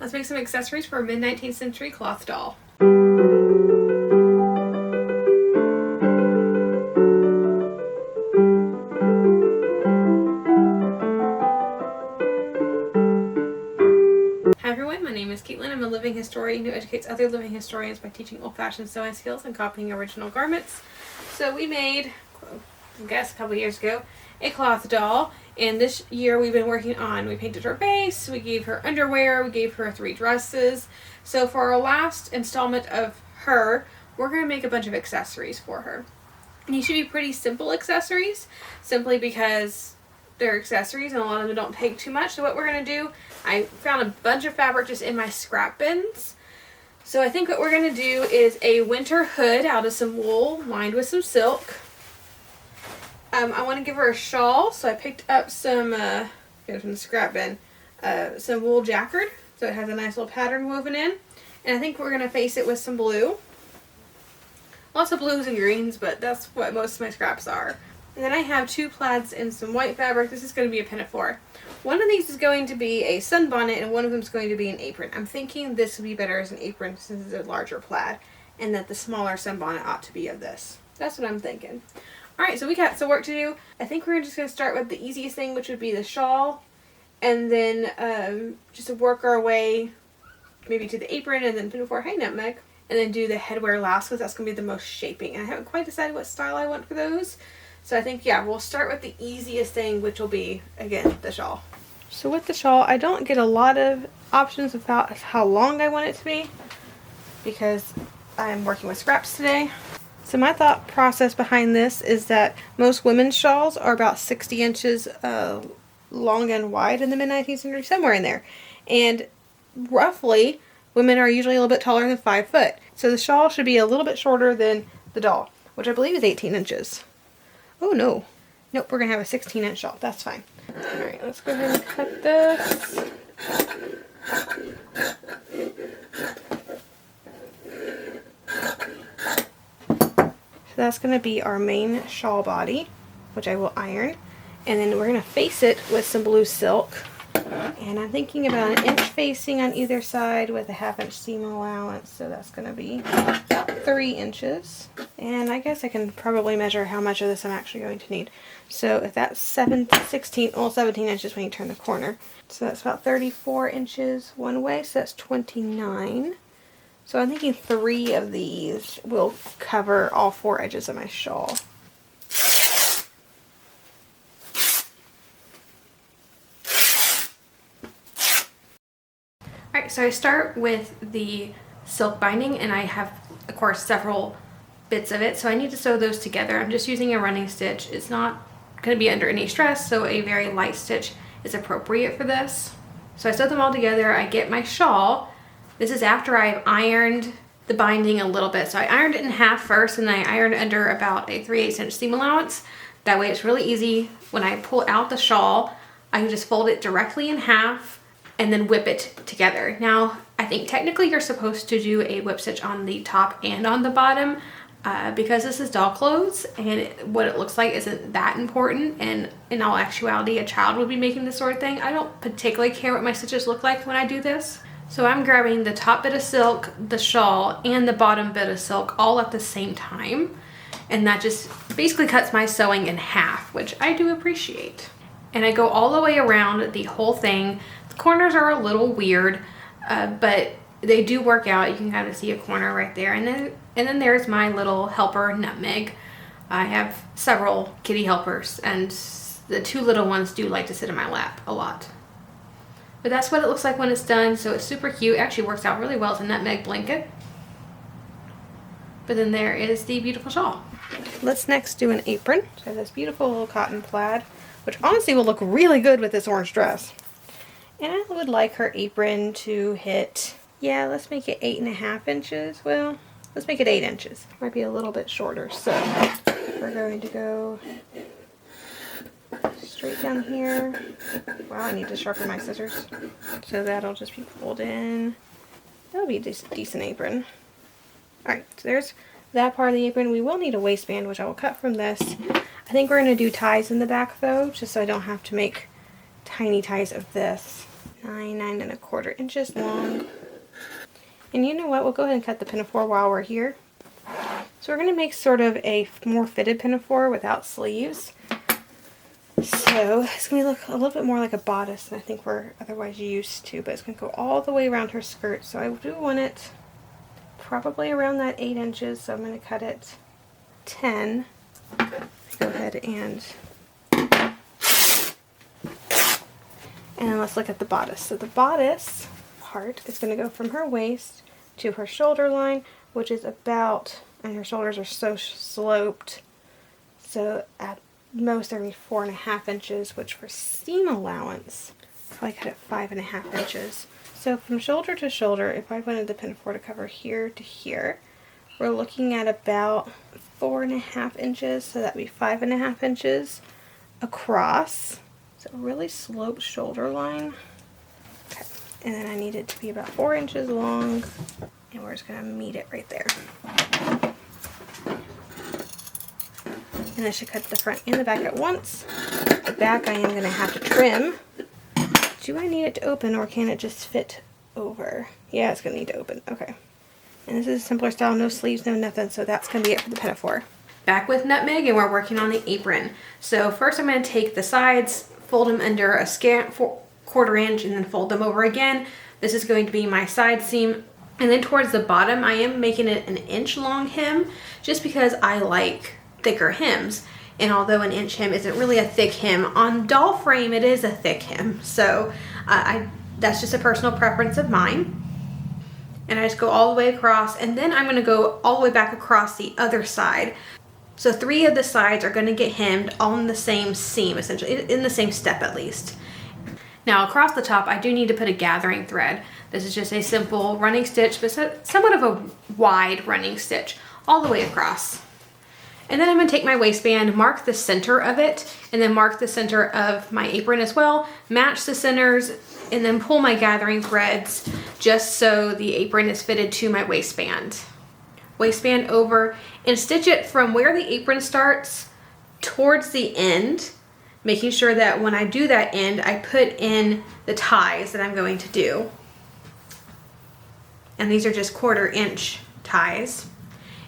Let's make some accessories for a mid-19th century cloth doll. Hi everyone, my name is Caitlin. I'm a living historian who educates other living historians by teaching old-fashioned sewing skills and copying original garments. So we made, I guess a couple years ago, a cloth doll, and this year we've been working on, we painted her base, we gave her underwear, we gave her 3 dresses. So for our last installment of her, we're going to make a bunch of accessories for her. And these should be pretty simple accessories, simply because they're accessories and a lot of them don't take too much. So what we're going to do, I found a bunch of fabric just in my scrap bins. So I think what we're going to do is a winter hood out of some wool lined with some silk. I want to give her a shawl, so I picked up some, from the scrap bin, some wool jacquard, so it has a nice little pattern woven in. And I think we're going to face it with some blue. Lots of blues and greens, but that's what most of my scraps are. And then I have 2 plaids and some white fabric. This is going to be a pinafore. One of these is going to be a sunbonnet, and one of them is going to be an apron. I'm thinking this would be better as an apron since it's a larger plaid, and that the smaller sunbonnet ought to be of this. That's what I'm thinking. Alright, so we got some work to do. I think we're just going to start with the easiest thing, which would be the shawl, and then just work our way maybe to the apron and then pinafore, hey nutmeg, and then do the headwear last because that's going to be the most shaping. And I haven't quite decided what style I want for those. So I think, yeah, we'll start with the easiest thing, which will be, again, the shawl. So with the shawl, I don't get a lot of options about how long I want it to be because I'm working with scraps today. So my thought process behind this is that most women's shawls are about 60 inches long and wide in the mid-19th century, somewhere in there. And roughly, women are usually a little bit taller than 5 foot. So the shawl should be a little bit shorter than the doll, which I believe is 18 inches. Oh no. Nope, we're going to have a 16-inch shawl. That's fine. Alright, let's go ahead and cut this. So that's going to be our main shawl body, which I will iron. And then we're going to face it with some blue silk. And I'm thinking about 1 inch facing on either side with a 1/2 inch seam allowance. So that's going to be about 3 inches. And I guess I can probably measure how much of this I'm actually going to need. So if that's 17 inches when you turn the corner. So that's about 34 inches one way. So that's 29. So I'm thinking 3 of these will cover all 4 edges of my shawl. Alright, so I start with the silk binding, and I have, of course, several bits of it, so I need to sew those together. I'm just using a running stitch. It's not going to be under any stress, so a very light stitch is appropriate for this. So I sew them all together. I get my shawl. This is after I've ironed the binding a little bit. So I ironed it in half first, and then I ironed under about a 3/8 inch seam allowance. That way it's really easy. When I pull out the shawl, I can just fold it directly in half and then whip it together. Now, I think technically you're supposed to do a whip stitch on the top and on the bottom because this is doll clothes and what it looks like isn't that important, and in all actuality a child would be making this sort of thing. I don't particularly care what my stitches look like when I do this. So I'm grabbing the top bit of silk, the shawl, and the bottom bit of silk all at the same time, and that just basically cuts my sewing in half, which I do appreciate. And I go all the way around the whole thing. The corners are a little weird, but they do work out. You can kind of see a corner right there. And then there's my little helper, Nutmeg. I have several kitty helpers, and the 2 little ones do like to sit in my lap a lot. But that's what it looks like when it's done, so it's super cute. It actually works out really well as a nutmeg blanket. But then there is the beautiful shawl. Let's next do an apron. So I have this beautiful little cotton plaid, which honestly will look really good with this orange dress. And I would like her apron to hit, yeah, let's make it 8.5 inches. Well, let's make it 8 inches. Might be a little bit shorter. So we're going to go straight down here. Wow, I need to sharpen my scissors. So that'll just be pulled in. That'll be a decent apron. Alright, so there's that part of the apron. We will need a waistband, which I will cut from this. I think we're going to do ties in the back though, just so I don't have to make tiny ties of this. 9.25 inches long. And you know what? We'll go ahead and cut the pinafore while we're here. So we're going to make sort of a more fitted pinafore without sleeves. So it's going to look a little bit more like a bodice than I think we're otherwise used to, but it's going to go all the way around her skirt. So I do want it probably around that 8 inches, so I'm going to cut it 10. Go ahead and then let's look at the bodice. So the bodice part is going to go from her waist to her shoulder line, which is about, and her shoulders are so sloped, so at most they're going to be 4.5 inches, which for seam allowance, probably cut it 5.5 inches. So from shoulder to shoulder, if I wanted the pinafore to cover here to here, we're looking at about 4.5 inches, so that'd be 5.5 inches across. So a really sloped shoulder line. Okay. And then I need it to be about 4 inches long, and we're just going to meet it right there. And I should cut the front and the back at once. The back I am going to have to trim. Do I need it to open, or can it just fit over? Yeah, it's going to need to open. Okay. And this is a simpler style, no sleeves, no nothing, so that's going to be it for the pinafore. Back with nutmeg, and we're working on the apron. So first I'm going to take the sides, fold them under a scant 1/4 inch, and then fold them over again. This is going to be my side seam. And then towards the bottom, I am making it an 1-inch long hem, just because I like thicker hems. And although an 1-inch hem isn't really a thick hem, on doll frame it is a thick hem. So that's just a personal preference of mine. And I just go all the way across, and then I'm going to go all the way back across the other side. So 3 of the sides are going to get hemmed on the same seam, essentially, in the same step at least. Now across the top, I do need to put a gathering thread. This is just a simple running stitch, but somewhat of a wide running stitch all the way across. And then I'm going to take my waistband, mark the center of it, and then mark the center of my apron as well, match the centers, and then pull my gathering threads just so the apron is fitted to my waistband. Waistband over, and stitch it from where the apron starts towards the end, making sure that when I do that end, I put in the ties that I'm going to do. And these are just 1/4 inch ties.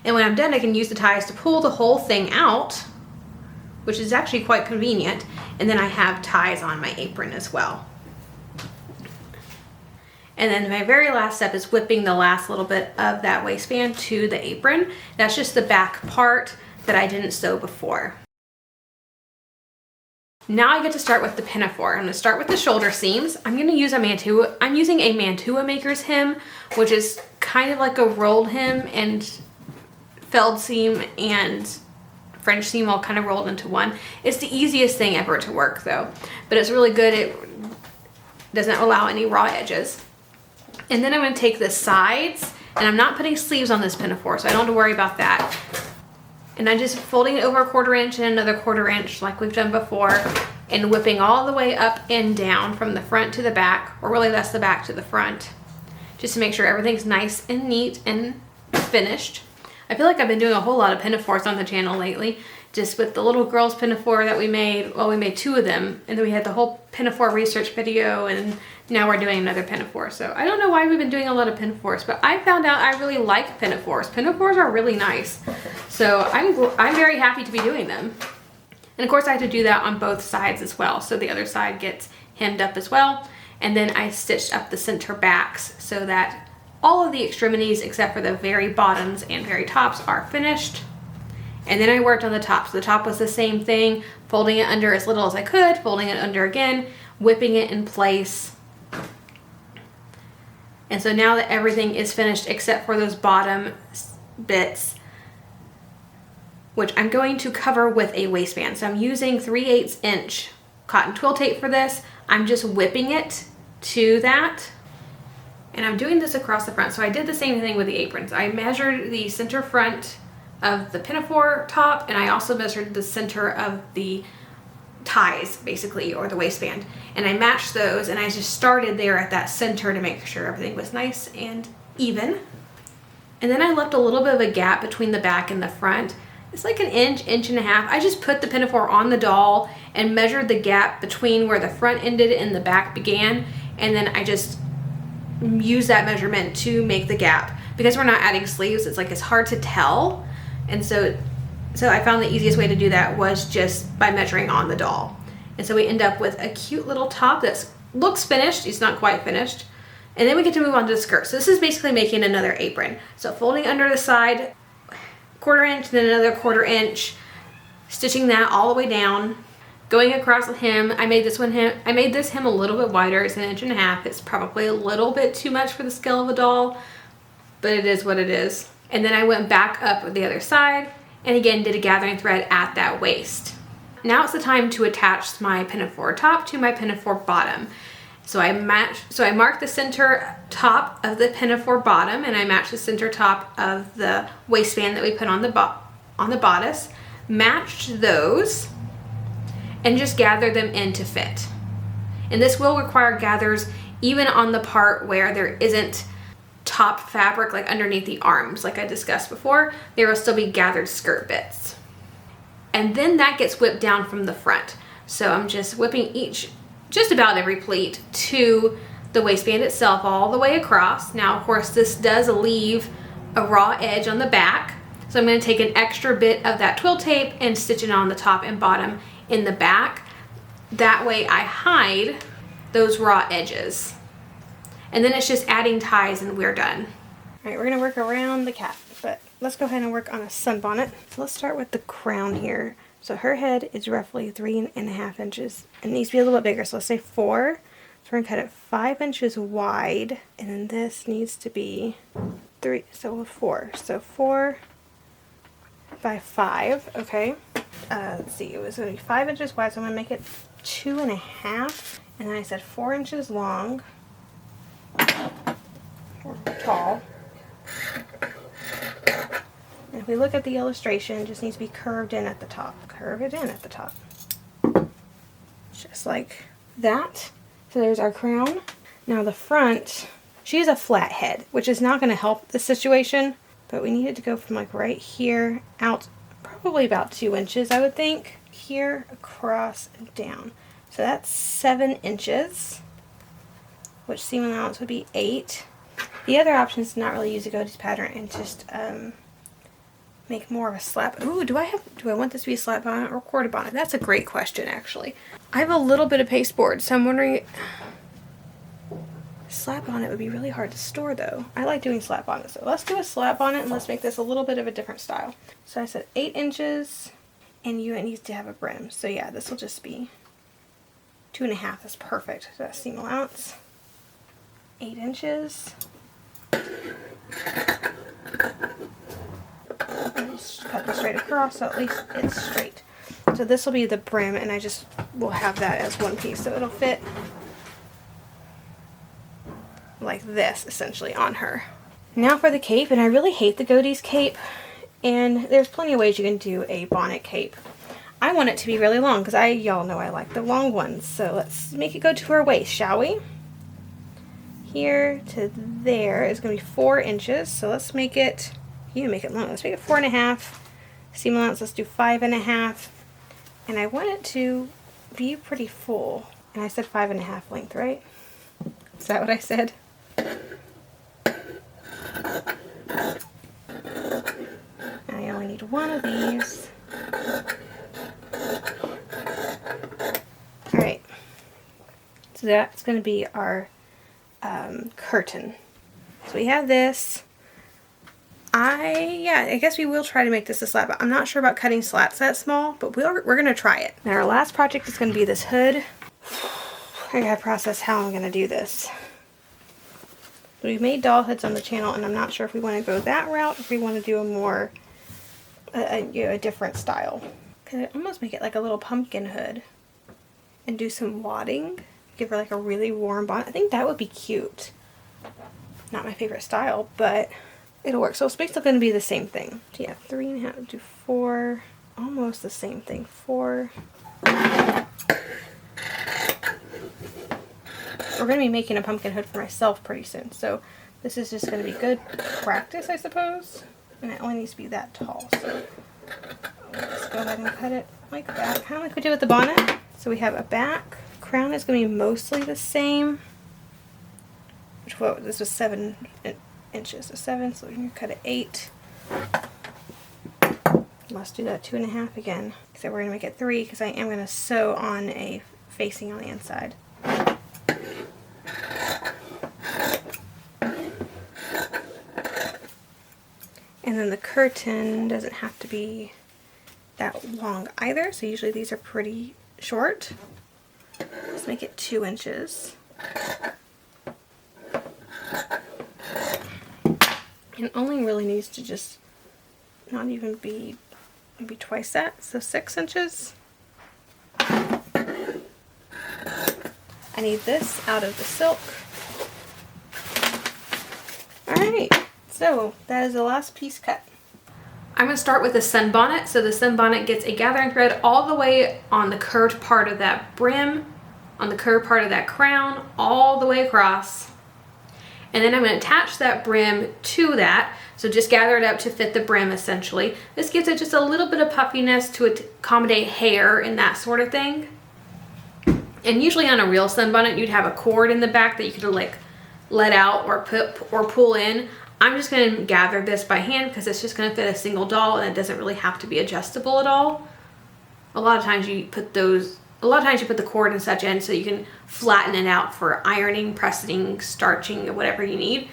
And when I'm done, I can use the ties to pull the whole thing out, which is actually quite convenient. And then I have ties on my apron as well. And then my very last step is whipping the last little bit of that waistband to the apron. That's just the back part that I didn't sew before. Now I get to start with the pinafore. I'm going to start with the shoulder seams. I'm going to use I'm using a Mantua Maker's hem, which is kind of like a rolled hem, and felled seam and French seam all kind of rolled into one. It's the easiest thing ever to work though, but it's really good. It doesn't allow any raw edges. And then I'm going to take the sides, and I'm not putting sleeves on this pinafore, so I don't have to worry about that. And I'm just folding it over 1/4 inch and another 1/4 inch like we've done before, and whipping all the way up and down from the front to the back, or really that's the back to the front, just to make sure everything's nice and neat and finished. I feel like I've been doing a whole lot of pinafores on the channel lately, just with the little girl's pinafore that we made. Well, we made 2 of them, and then we had the whole pinafore research video, and now we're doing another pinafore. So I don't know why we've been doing a lot of pinafores, but I found out I really like pinafores. Pinafores are really nice. So I'm very happy to be doing them. And of course I had to do that on both sides as well. So the other side gets hemmed up as well. And then I stitched up the center backs so that all of the extremities except for the very bottoms and very tops are finished. And then I worked on the top. So the top was the same thing, folding it under as little as I could, folding it under again, whipping it in place. And so now that everything is finished except for those bottom bits, which I'm going to cover with a waistband. So I'm using 3/8 inch cotton twill tape for this. I'm just whipping it to that. And I'm doing this across the front. So I did the same thing with the aprons. I measured the center front of the pinafore top, and I also measured the center of the ties, basically, or the waistband. And I matched those, and I just started there at that center to make sure everything was nice and even. And then I left a little bit of a gap between the back and the front. It's like an inch, inch and a half. I just put the pinafore on the doll and measured the gap between where the front ended and the back began, and then I just use that measurement to make the gap. Because we're not adding sleeves, it's like it's hard to tell, and so I found the easiest way to do that was just by measuring on the doll. And so we end up with a cute little top that looks finished. It's not quite finished. And then we get to move on to the skirt. So this is basically making another apron. So folding under the side, 1/4 inch, then another 1/4 inch, stitching that all the way down, going across the hem. I made this hem a little bit wider. It's 1.5 inches. It's probably a little bit too much for the scale of a doll, but it is what it is. And then I went back up the other side and again did a gathering thread at that waist. Now it's the time to attach my pinafore top to my pinafore bottom. So I marked the center top of the pinafore bottom, and I matched the center top of the waistband that we put on the bodice, matched those, and just gathered them in to fit. And this will require gathers even on the part where there isn't top fabric, like underneath the arms, like I discussed before. There will still be gathered skirt bits. And then that gets whipped down from the front. So I'm just whipping just about every pleat to the waistband itself all the way across. Now, of course, this does leave a raw edge on the back. So I'm going to take an extra bit of that twill tape and stitch it on the top and bottom in the back. That way I hide those raw edges. And then it's just adding ties and we're done. All right, we're going to work around the cap, but let's go ahead and work on a sunbonnet. So let's start with the crown here. So her head is roughly 3.5 inches. It needs to be a little bit bigger, so let's say 4. So we're gonna cut it 5 inches wide, and then this needs to be 4. So 4 by 5, okay. Let's see, it was gonna be 5 inches wide, so I'm gonna make it 2.5. And then I said 4 inches long, or tall. And if we look at the illustration, it just needs to be curved in at the top. Curve it in at the top. Just like that. So there's our crown. Now the front, she has a flat head, which is not going to help the situation, but we need it to go from like right here out probably about 2 inches, I would think. Here, across, and down. So that's 7 inches, which seam allowance would be 8. The other option is to not really use a Godey's pattern and just make more of a slap. Ooh, do I want this to be a slap bonnet or quarter bonnet? That's a great question, actually. I have a little bit of pasteboard, so I'm wondering, slap bonnet would be really hard to store though. I like doing slap bonnets, so let's do a slap bonnet and let's make this a little bit of a different style. So I said 8 inches, and it needs to have a brim. So yeah, this will just be 2.5. That's perfect. So that's seam allowance. 8 inches. Just cut this straight across, so at least it's straight. So this will be the brim, and I just will have that as one piece, so it'll fit like this essentially on her. Now for the cape, and I really hate the Godey's cape, and there's plenty of ways you can do a bonnet cape. I want it to be really long because y'all know I like the long ones. So let's make it go to her waist, shall we? Here to there is going to be 4 inches, so let's make it. You make it long. Let's make it 4.5. Seam allowance, let's do 5.5. And I want it to be pretty full. And I said 5.5 length, right? Is that what I said? I only need one of these. Alright. So that's going to be our curtain. So we have this. I guess we will try to make this a slat. I'm not sure about cutting slats that small, but we're going to try it. Now our last project is going to be this hood. I gotta process how I'm going to do this. We've made doll hoods on the channel, and I'm not sure if we want to go that route, or if we want to do a more, a different style. Could I almost make it like a little pumpkin hood and do some wadding? Give her like a really warm bonnet. I think that would be cute. Not my favorite style, but it'll work. So it's basically going to be the same thing. So yeah, 3.5 to 4, almost the same thing. 4. We're going to be making a pumpkin hood for myself pretty soon, so this is just going to be good practice, I suppose. And it only needs to be that tall, so let's go ahead and cut it like that, kind of like we did with the bonnet. So we have a back. Crown is going to be mostly the same. this was 7 inches, so 7, so we're gonna cut it 8. Let's do that 2.5 again. So we're gonna make it 3 because I am gonna sew on a facing on the inside. And then the curtain doesn't have to be that long either, so usually these are pretty short. Let's make it 2 inches. And only really needs to just not even be maybe twice that, so 6 inches. I need this out of the silk. Alright, so that is the last piece cut. I'm going to start with the sunbonnet. So the sunbonnet gets a gathering thread all the way on the curved part of that brim, on the curved part of that crown, all the way across. And then I'm going to attach that brim to that. So just gather it up to fit the brim essentially. This gives it just a little bit of puffiness to accommodate hair and that sort of thing. And usually on a real sunbonnet, you'd have a cord in the back that you could like let out or pull in. I'm just going to gather this by hand because it's just going to fit a single doll and it doesn't really have to be adjustable at all. A lot of times you put the cord and such in so you can flatten it out for ironing, pressing, starching, or whatever you need.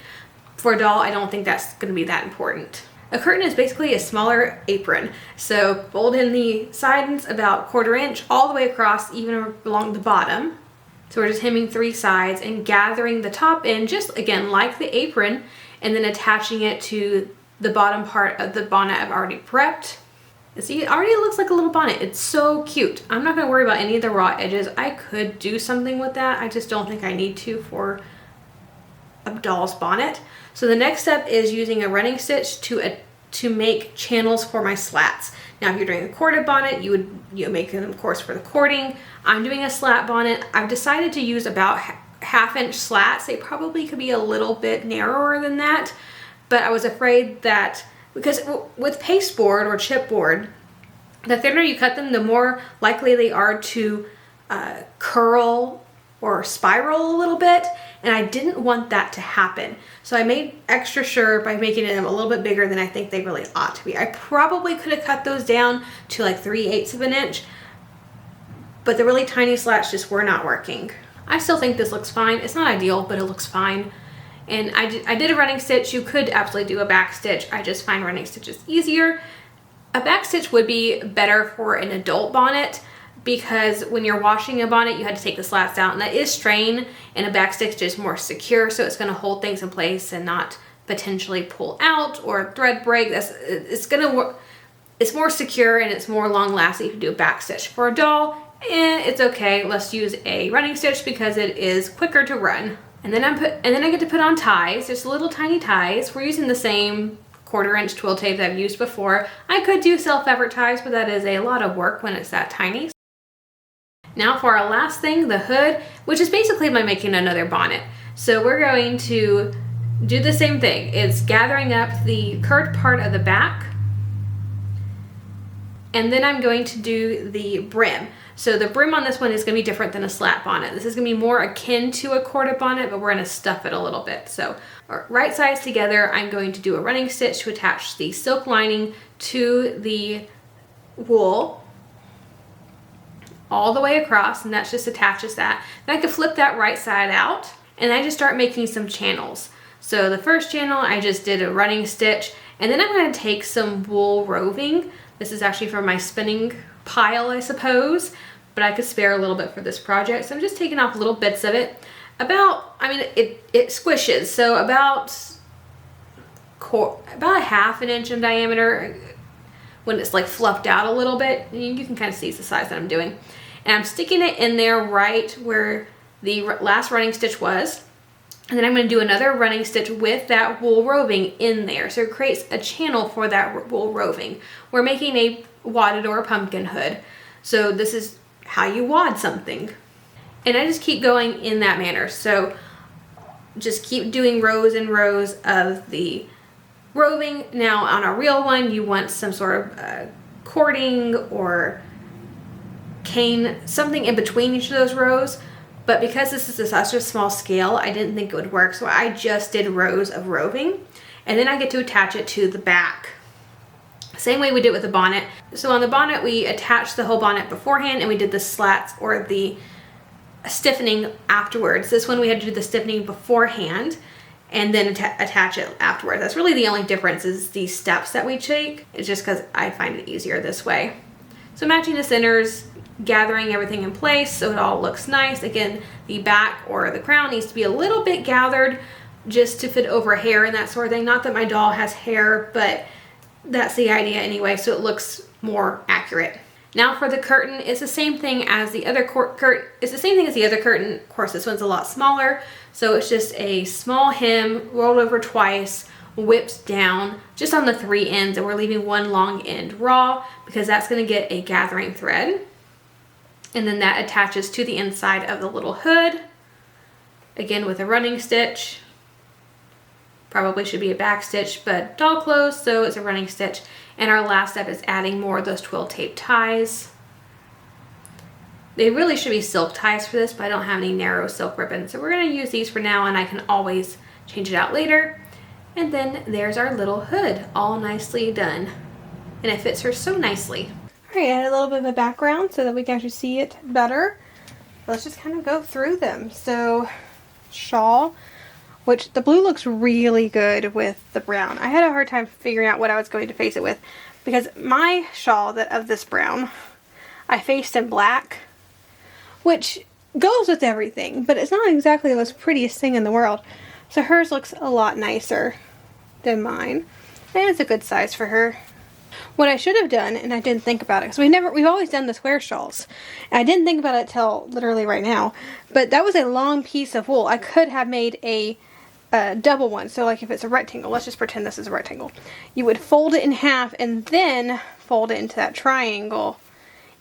For a doll, I don't think that's going to be that important. A curtain is basically a smaller apron. So fold in the sides about 1/4 inch all the way across, even along the bottom. So we're just hemming 3 sides and gathering the top in, just again like the apron, and then attaching it to the bottom part of the bonnet I've already prepped. See, it already looks like a little bonnet. It's so cute. I'm not going to worry about any of the raw edges. I could do something with that. I just don't think I need to for a doll's bonnet. So the next step is using a running stitch to make channels for my slats. Now if you're doing a corded bonnet, you would make them of course for the cording. I'm doing a slat bonnet. I've decided to use about 1/2 inch slats. They probably could be a little bit narrower than that, but I was afraid that because with pasteboard or chipboard, the thinner you cut them, the more likely they are to curl or spiral a little bit, and I didn't want that to happen. So I made extra sure by making them a little bit bigger than I think they really ought to be. I probably could have cut those down to like 3/8 of an inch, but the really tiny slats just were not working. I still think this looks fine. It's not ideal, but it looks fine. And I did a running stitch. You could absolutely do a back stitch. I just find running stitches easier. A back stitch would be better for an adult bonnet because when you're washing a bonnet, you had to take the slats out, and that is strain, and a back stitch is more secure, so it's going to hold things in place and not potentially pull out or thread break. It's more secure and it's more long lasting if you do a back stitch. For a doll, it's okay. Let's use a running stitch because it is quicker to run. And then I get to put on ties, just little tiny ties. We're using the same 1/4 inch twill tape that I've used before. I could do self-fabric ties, but that is a lot of work when it's that tiny. Now for our last thing, the hood, which is basically by making another bonnet. So we're going to do the same thing. It's gathering up the curved part of the back, and then I'm going to do the brim. So the brim on this one is going to be different than a slat bonnet. This is going to be more akin to a corded bonnet, but we're going to stuff it a little bit. So right sides together, I'm going to do a running stitch to attach the silk lining to the wool all the way across, and that just attaches that. Then I can flip that right side out, and I just start making some channels. So the first channel, I just did a running stitch, and then I'm going to take some wool roving. This is actually from my spinning pile, I suppose, but I could spare a little bit for this project. So I'm just taking off little bits of it. It squishes, so about 1/2 an inch in diameter when it's like fluffed out a little bit. You can kind of see the size that I'm doing. And I'm sticking it in there right where the last running stitch was. And then I'm going to do another running stitch with that wool roving in there. So it creates a channel for that wool roving. We're making a wadded or a pumpkin hood. So this is how you wad something. And I just keep going in that manner. So just keep doing rows and rows of the roving. Now on a real one, you want some sort of cording or cane, something in between each of those rows. But because this is such a small scale, I didn't think it would work. So I just did rows of roving. And then I get to attach it to the back. Same way we did with the bonnet. So on the bonnet, we attached the whole bonnet beforehand and we did the slats or the stiffening afterwards. This one we had to do the stiffening beforehand and then attach it afterwards. That's really the only difference, is these steps that we take. It's just because I find it easier this way. So matching the centers, gathering everything in place so it all looks nice. Again, the back or the crown needs to be a little bit gathered just to fit over hair and that sort of thing. Not that my doll has hair, but that's the idea anyway, so it looks more accurate. Now for the curtain, it's the same thing as the other curtain. It's the same thing as the other curtain. Of course, this one's a lot smaller, so it's just a small hem rolled over twice, whipped down just on the 3 ends, and we're leaving one long end raw because that's going to get a gathering thread. And then that attaches to the inside of the little hood, again with a running stitch. Probably should be a back stitch, but doll clothes, so it's a running stitch. And our last step is adding more of those twill tape ties. They really should be silk ties for this, but I don't have any narrow silk ribbons, so we're going to use these for now, and I can always change it out later. And then there's our little hood, all nicely done. And it fits her so nicely. All right, add a little bit of a background so that we can actually see it better. Let's just kind of go through them. So, shawl, which the blue looks really good with the brown. I had a hard time figuring out what I was going to face it with because my shawl of this brown, I faced in black, which goes with everything, but it's not exactly the most prettiest thing in the world. So hers looks a lot nicer than mine, and it's a good size for her. What I should have done, and I didn't think about it, because we've always done the square shawls. And I didn't think about it till literally right now, but that was a long piece of wool. I could have made a double one. So like if it's a rectangle, let's just pretend this is a rectangle. You would fold it in half and then fold it into that triangle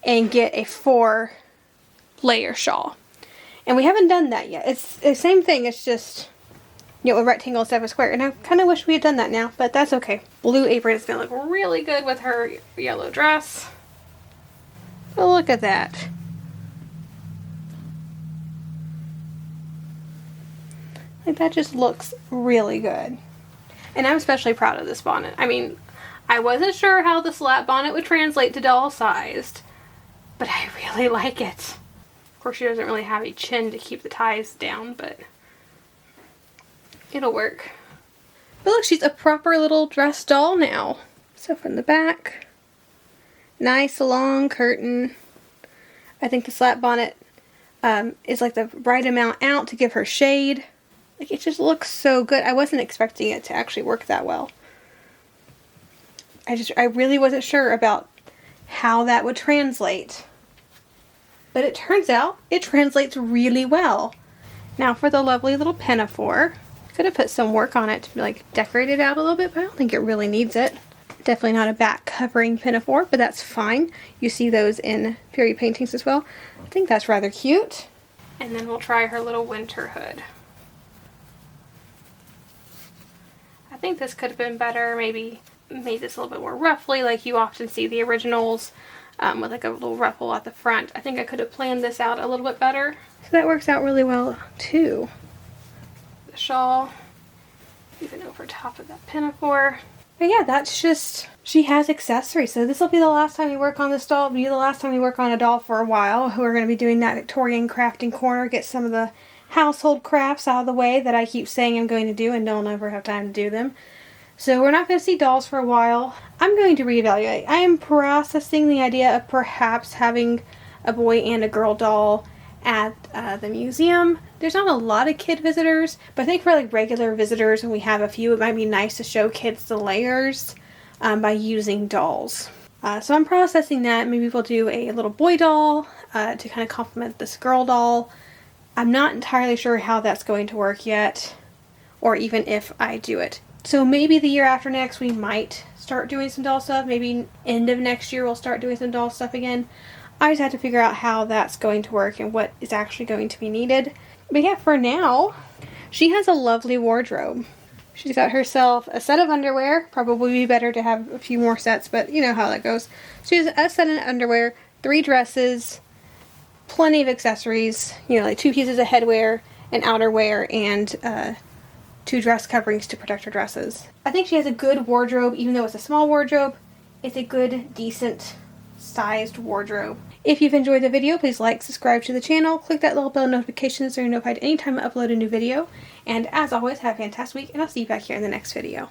and get a 4-layer shawl. And we haven't done that yet. It's the same thing, it's just, you know, a rectangle instead of a square. And I kind of wish we had done that now, but that's okay. Blue apron is going to look really good with her yellow dress. But look at that. Like, that just looks really good. And I'm especially proud of this bonnet. I mean, I wasn't sure how the slat bonnet would translate to doll sized, but I really like it. Of course, she doesn't really have a chin to keep the ties down, but it'll work. But look, she's a proper little dress doll now. So from the back, nice long curtain. I think the slat bonnet is like the right amount out to give her shade. Like, it just looks so good. I wasn't expecting it to actually work that well. I really wasn't sure about how that would translate. But it turns out it translates really well. Now for the lovely little pinafore. Could have put some work on it to like decorate it out a little bit, but I don't think it really needs it. Definitely not a back covering pinafore, but that's fine. You see those in period paintings as well. I think that's rather cute. And then we'll try her little winter hood. I think this could have been better, maybe made this a little bit more ruffly like you often see the originals, with like a little ruffle at the front. I think I could have planned this out a little bit better. So that works out really well too. The shawl, even over top of that pinafore. But yeah, that's just, she has accessories. So this will be the last time we work on this doll. It'll be the last time we work on a doll for a while. We're going to be doing that Victorian crafting corner, get some of the household crafts out of the way that I keep saying I'm going to do and don't ever have time to do them. So we're not going to see dolls for a while. I'm going to reevaluate. I am processing the idea of perhaps having a boy and a girl doll at the museum. There's not a lot of kid visitors, but I think for like regular visitors, when we have a few, it might be nice to show kids the layers by using dolls. So I'm processing that. Maybe we'll do a little boy doll to kind of complement this girl doll. I'm not entirely sure how that's going to work yet, or even if I do it. So maybe the year after next we might start doing some doll stuff. Maybe end of next year we'll start doing some doll stuff again. I just have to figure out how that's going to work and what is actually going to be needed. But yeah, for now, she has a lovely wardrobe. She's got herself a set of underwear. Probably be better to have a few more sets, but you know how that goes. She has a set of underwear, 3 dresses, plenty of accessories, you know, like 2 pieces of headwear and outerwear and 2 dress coverings to protect her dresses. I think she has a good wardrobe, even though it's a small wardrobe. It's a good, decent sized wardrobe. If you've enjoyed the video, please like, subscribe to the channel, click that little bell notification so you're notified anytime I upload a new video. And as always, have a fantastic week, and I'll see you back here in the next video.